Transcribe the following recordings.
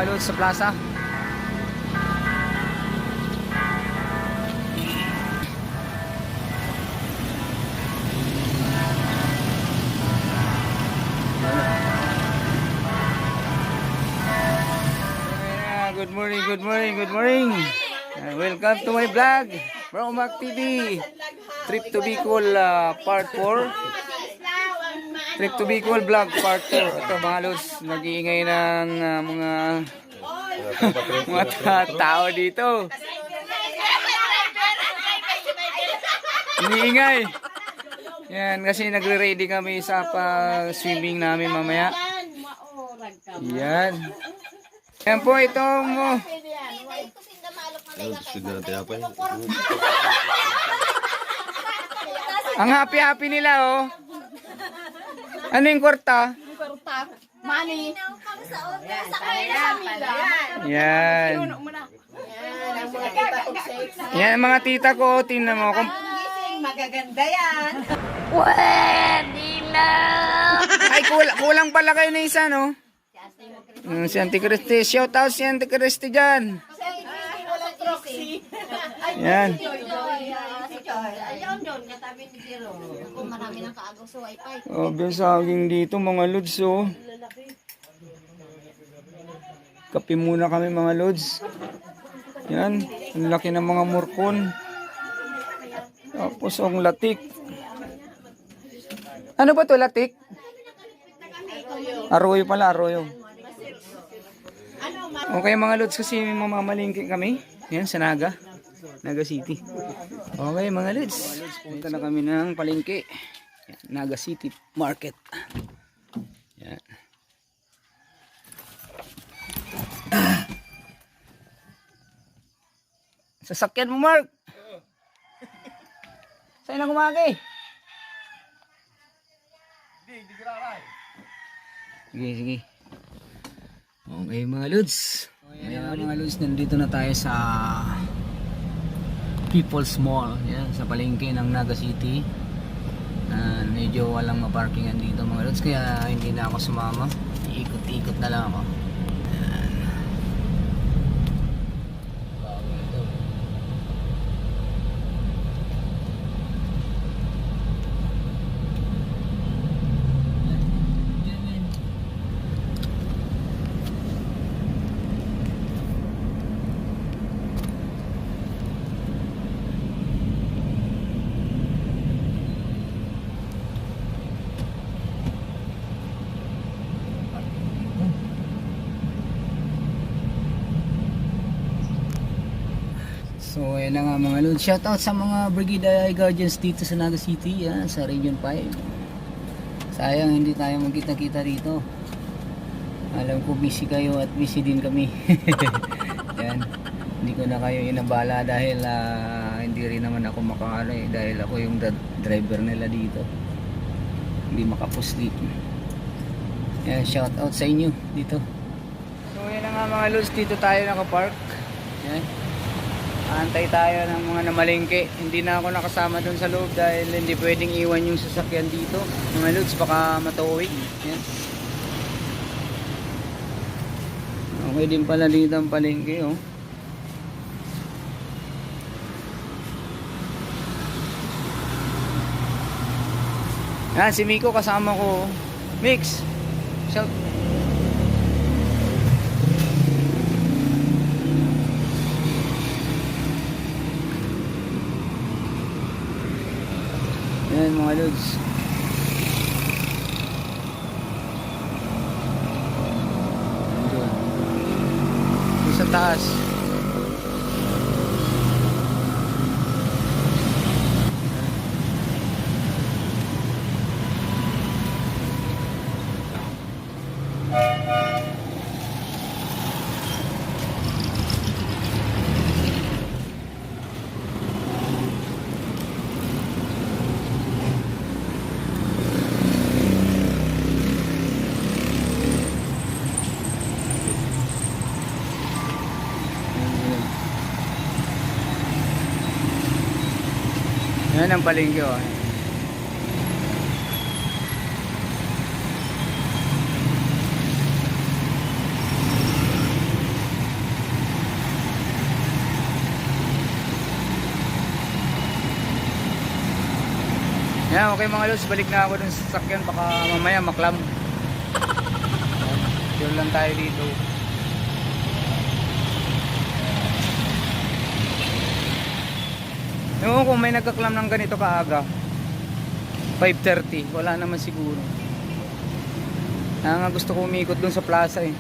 mga lods sa plaza. Good morning, good morning, good morning. Welcome to my vlog, Bro Mac TV. Trip to Bicol part 4. Trip to Bicol vlog part 4. Ito mga lods, nag-iingay ng mga tao dito. Iniingay. Yan, kasi nagre-ready kami sa swimming namin mamaya. Yan. Yan po itong ang happy-happy nila oh. Ano yung kwarta? Money. Yan. Yan mga tita ko, tingnan mo. Magaganda yan. Pwede na. Ay, kulang pala kayo na isa, no? Si Auntie Christy. Shout out si Auntie Christy dyan. Yan. Ayun doon, katabi ni Jero. Kung marami ng kaagaw sa wifi. Oh, saging dito mga lods, oh. Kape muna kami mga lods. Yan. Ang laki ng mga murkon. Tapos ang latik. Ano ba to latik? Arroyo pala, arroyo. Okay mga lods, kasi mamamalingki kami. Yan, sa Naga City. Okay mga lods, punta na kami ng palengke. Yan, Naga City Market. Yan. Sasakyan mo, Mark. Sa'yo na kumaki. Sige, sige. Okay mga lods. Ayan mga lods, nandito na tayo sa People's Mall. Yan, sa palengke ng Naga City. Medyo walang maparkingan dito mga lods, kaya hindi na ako sumama. Iikot-ikot na lang ako. So ayan na nga mga lods, shoutout sa mga Brigada Guardians dito sa Naga City, sa Region 5. Sayang hindi tayo magkita-kita dito. Alam ko busy kayo at busy din kami. Yan. Hindi ko na kayo inabala dahil hindi rin naman ako makakala dahil ako yung driver nila dito. Hindi makapos dito. Yan, shoutout sa inyo dito. So ayan na nga mga lods, dito tayo nakapark. Yan. Antay tayo ng mga namalengke. Hindi na ako nakasama doon sa loob dahil hindi pwedeng iwan yung sasakyan dito. Mga lods, baka matuwid. Yan. Okay din pala dito ang palengke, oh. Yan, si Miko kasama ko. Mix. Shout. Yan mga lods. Doon sa taas. Yan ang palengke, oh. Yan, okay mga lods, balik na ako dun sa sasakyan, baka mamaya maklam. Sure lang tayo dito. Ewan kung may nagkaklam ng ganito kaaga, 5:30, wala naman siguro. Kaya nga gusto ko umikot dun sa plaza eh.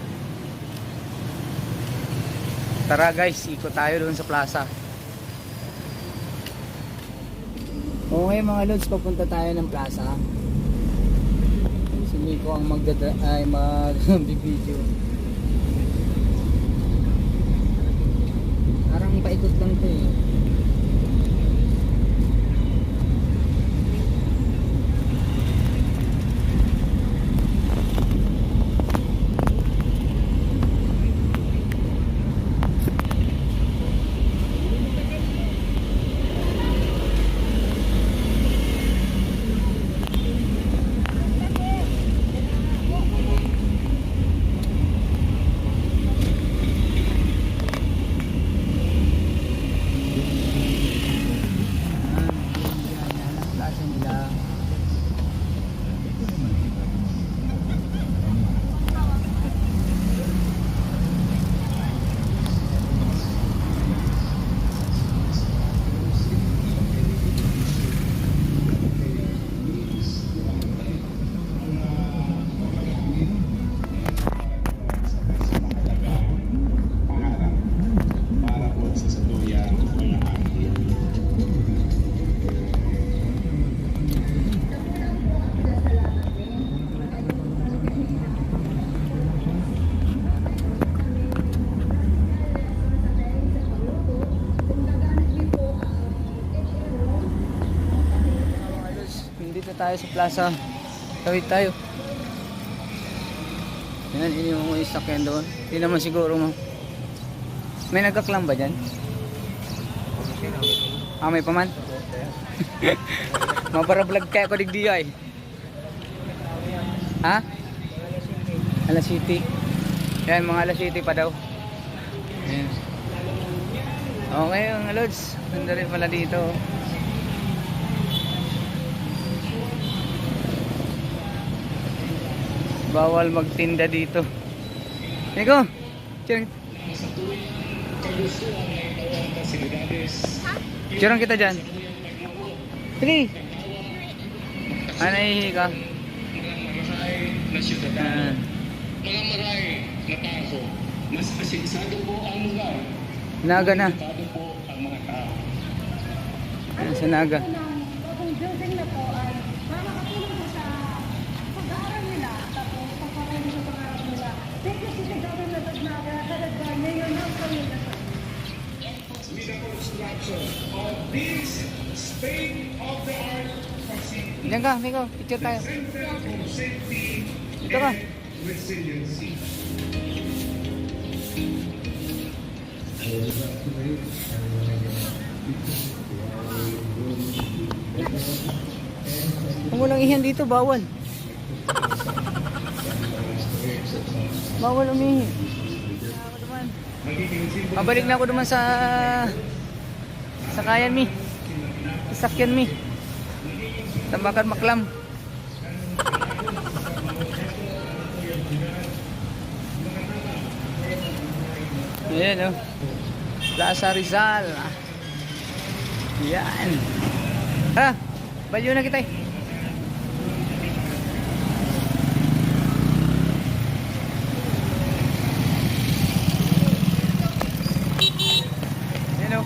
Tara guys, ikot tayo dun sa plaza. Okay mga lods, papunta tayo ng plaza. Si Miko ang mag-video. Parang paikot lang to eh. Tayo sa plaza, tawid tayo. Yan, yun yung isakyan doon. Hindi naman siguro mo. May nagkaklam ba dyan? May paman? Mapara-vlog kaya ko digdi ay. Ha? Alas City. Yan, mga Alas City pa daw. Yan. Okay, mga lods. Ganda rin pala dito. Bawal magtinda dito. Nico, Cirang kita dyan. Sige. Anahihi ka. Mga maray na tao, mas asinsado po ang lugar. Naga na. Asinsado po ang mga tao. Sa Naga. Kung building na po ay makakatulong po sa pag-aaral nila, tapos pagpapalagay sa pag-aaral nila. Thank you sa government of Naga, kadagdag ngayon ang pamilya sa Construction of this state-of-the-art facility. Diyan ka, Nico. Picture tayo. Center for Safety Dito ka. and Resiliency. Kung walang iyan dito, bawal. Bawal umihi. Mabalik na ako naman sa kayan mi. Sasakyan mi. Tambakan maklam. Ayan o. Plaza Rizal. Yan. Ha? Balyo na kita eh. Ayan o.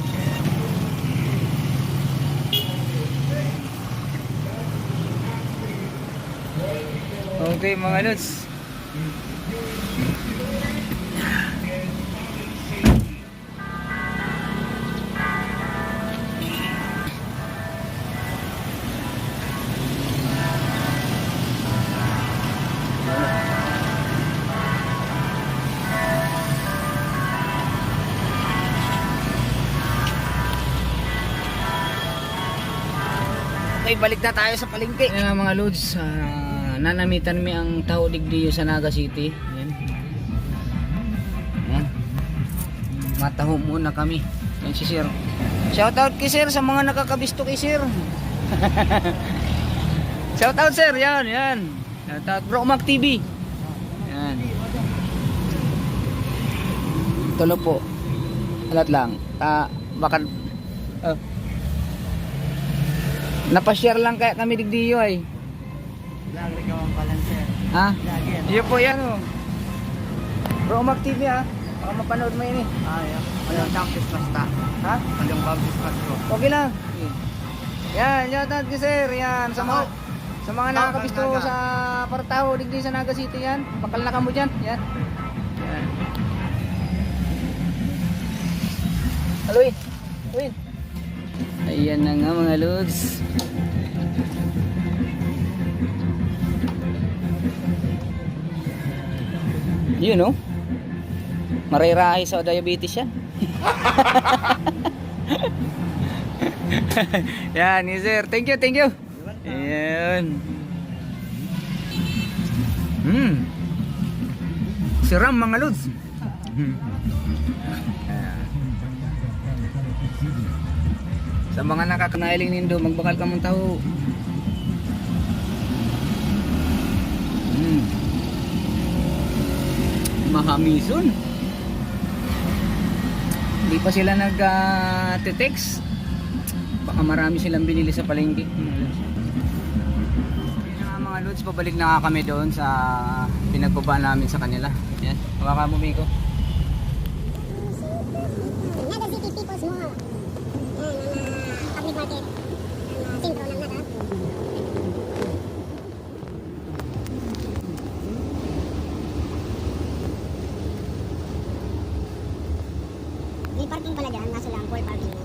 Okay mga lods. Okay, balik na tayo sa palengke. Ayan mga lods, nanamitan mi ang tao digdiyo sa Naga City. Ayan. Ayan. Mataho muna kami. Ayan si Sir. Shoutout kay Sir sa mga nakakabisto kay Sir. Shout out sir, yan, yan. Shout out Bro Mac TV. Yan. Tulo po. Alat lang. Baka napashare lang kaya kami digdiyo ay. Lagi ka ang balancer. Ha? Lagi. Iyo po yan oh. Bro Mac TV ha. Baka mapanood mo yun eh. Walang campus basta. Ha? Walang campus basta. Okay lang. Yan, shout out kay sir. Yan, sa mga nakakabisto sa Partaho, digdi sa Naga City yan. Bakal na kamo dyan. Yan. Yan. Halo, Win. Win. Ayan na nga mga lods. You know, marirahay sa diabetes yan. Yan, yes sir. Thank you, thank you. Ayan. Siram mga lods. Sa mga nakakanailing nindo, magbakal ka mong tao. Mahamison. Hindi pa sila nag-text. Baka marami silang binili sa palengke. Mga lods, pabalik na kami doon sa pinagbaba namin sa kanila. Yan, hawakan mo Miko. Naga City People's Mall. Public market. Sentro ng Naga. May parking pala dyan, kaso lang for parking mo.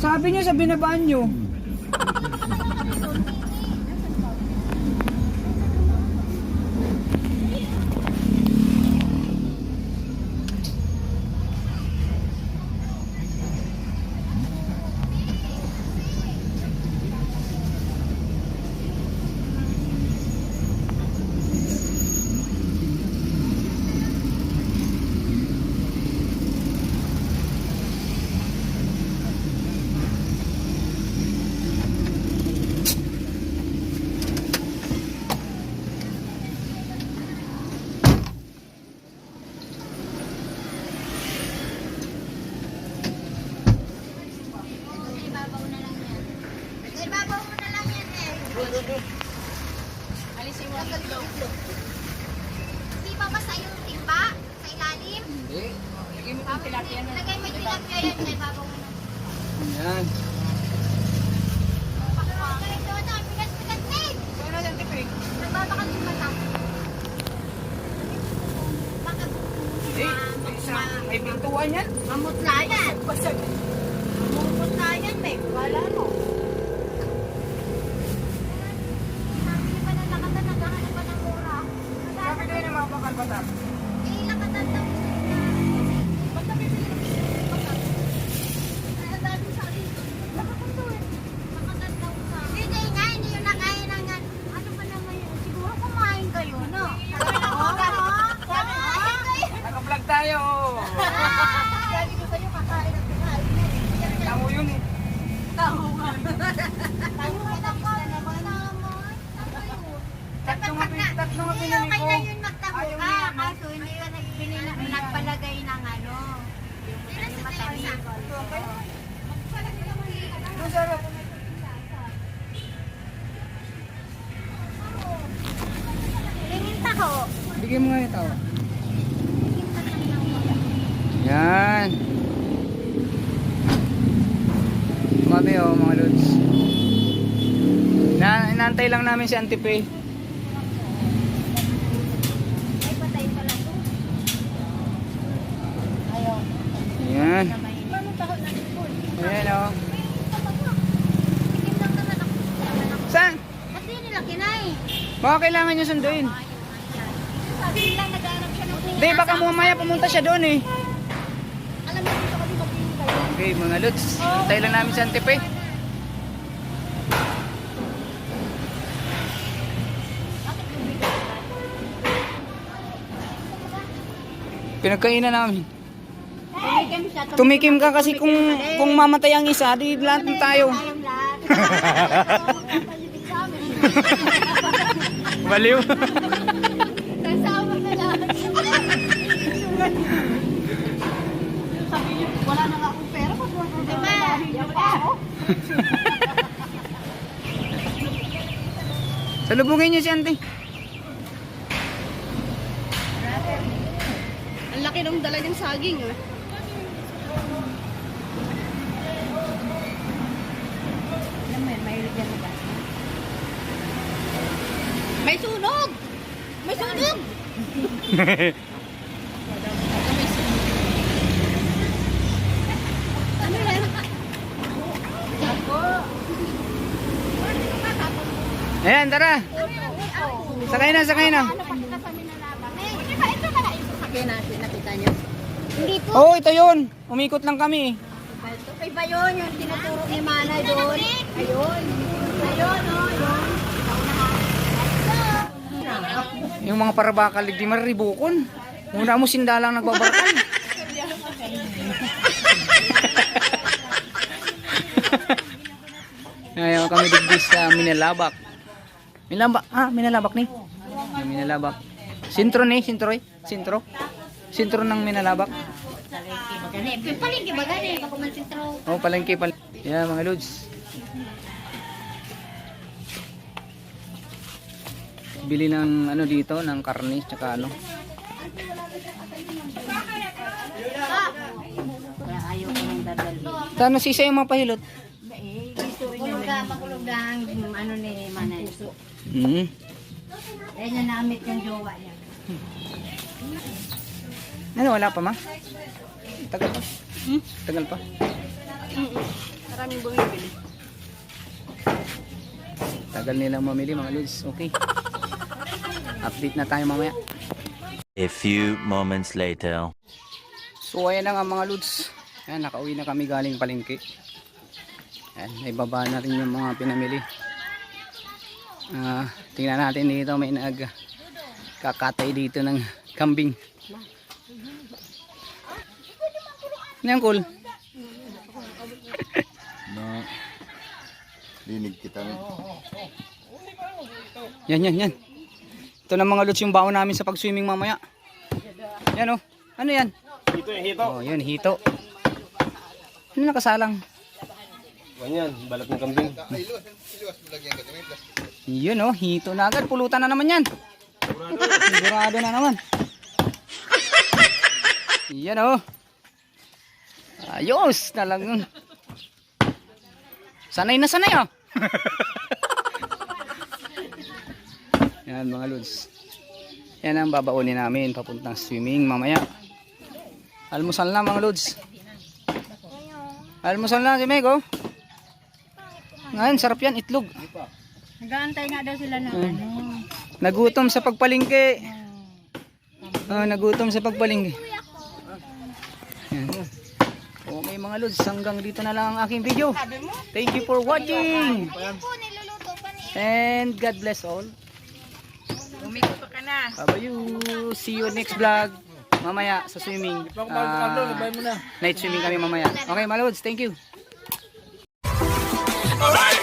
Sabi niyo sa binabaan niyo. Ibabaw mo na lang yan eh. Alisin mo ang tatlo. Di ba basta yung timba sa ilalim? Hindi. Lagay mo yung tilapia na. Lagay mo yung tilapia yan sa ibabaw mo na. Yan. Pakagaling doon na, bigas-bigas din. Saan na yan, Tipik? Nagbabakal yung mata. Bakit? May pintuan yan. Mamutla yan. Mamutla yan, may. Wala mo. Sabi pa na nakatan, naghahanap pa ng mura. Sabi kayo na mga bakal-batak. Eh, nakatan daw. Ba't na bibili ng bakal? Ang dami sa akin. Nakatan daw eh. Nakatan daw sa... Hindi nga, hindi yung nakain ng... Ano ba naman yun? Siguro kumain kayo, no? Naka-vlog tayo. Sabi ko sa'yo, kakain at kakain. Tamo yun eh. Taho nga. Taho nga naman. Tatlo nga Hindi, pinili okay ko. na yun magtaho Ayaw ka. niya, no? Kaso hindi ka nagpalagay ng ano. Yung matalim. Doon sa harap. Tingin taho. Bigyan mo nga yung tao. Yan. Mabi oh mga lods. Inaantay lang namin si Auntie Pe. Ay, patay pala to. Ayaw. Yan. Paano taho na ipon? Ayan oh. Tingin lang naman ako. Saan? Baka kailangan nyo sunduin. Sabi nila, naghanap siya ng Hindi, baka mamaya pumunta siya doon eh. Alam mo, dito kami maghihintay. Okay, mga lods. Hintay lang namin sa Antipe. Pinagkainan namin. Tumikim siya. Tumikim ka kasi kung mamatay ang isa, di lahat na tayo. Tayong lahat. Palibig sa amin. Baliw. Kasama na lahat. Sabi niyo, wala na nga akong pera. Diba? Ako. Salubungin niyo si Auntie. Ang laki ng dala niyang saging. May sunog! May sunog! Ano yan? Ayan, tara. Sakay na, sakay na. Ano pa kita sa minalaba? Hindi ba ito pala yung sasakyan natin? Nakita niyo? Hindi po. Oo, ito yun. Umikot lang kami. Iba yun, yung tinuturo ni Mana doon. Ayun. Ayun, oh, yun. Yung mga parabakal, di maribukon. Muna mo sindalang nagbabarkal. Ngayon kami digdis sa Minalabak. Minalabak ni. Minalabak. Sintro ni, sintro. Sintro ng Minalabak. Palingki ba gani? Baka man sintro. Oh, palengke. Yeah, mga lods. Bili ng ano dito, ng karne tsaka ano. Ayaw ko ng dadal. Tano sisa yung mga pahilot. Makulog ang ano ni Mana. Hmm. Kaya niya namit yung jowa niya. Ano, wala pa ma? Tagal pa. Tagal pa. Maraming bumibili. Tagal nilang mamili mga lods. Okay. Update na tayo mamaya. A few moments later. So ayan na nga mga lods. Ayan, nakauwi na kami galing palengke. Ayan, naibaba na rin yung mga pinamili. Tingnan natin dito, may kakatay dito ng kambing. Ano yan, cool? Linig kita na. Yan. Ito na mga lods yung baon namin sa pag-swimming mamaya. Yan oh. Ano yan? Hito yung hito. Oh, yun, hito. Ano nakasalang? Ganyan, balat ng kambing. Yun oh, hito na agad. Pulutan na naman yan. Sigurado na naman. Yan oh. Ayos talagang. Sanay na sanay oh. Yan mga lods. Yan ang babaunin namin papuntang swimming mamaya. Almusal na mga lods. Almusal na si Meg oh. Ngayon sarap yan, itlog. Nag-aantay nga daw sila ng ano. Nagutom sa pagpalingke. Nagutom sa pagpalingke. Yan. Okay mga lods, hanggang dito na lang ang aking video. Thank you for watching. And God bless all. Umikot ka na. Bye-bye. See you next vlog. Mamaya sa swimming. Night swimming kami mamaya. Okay mga lods, thank you. Alright.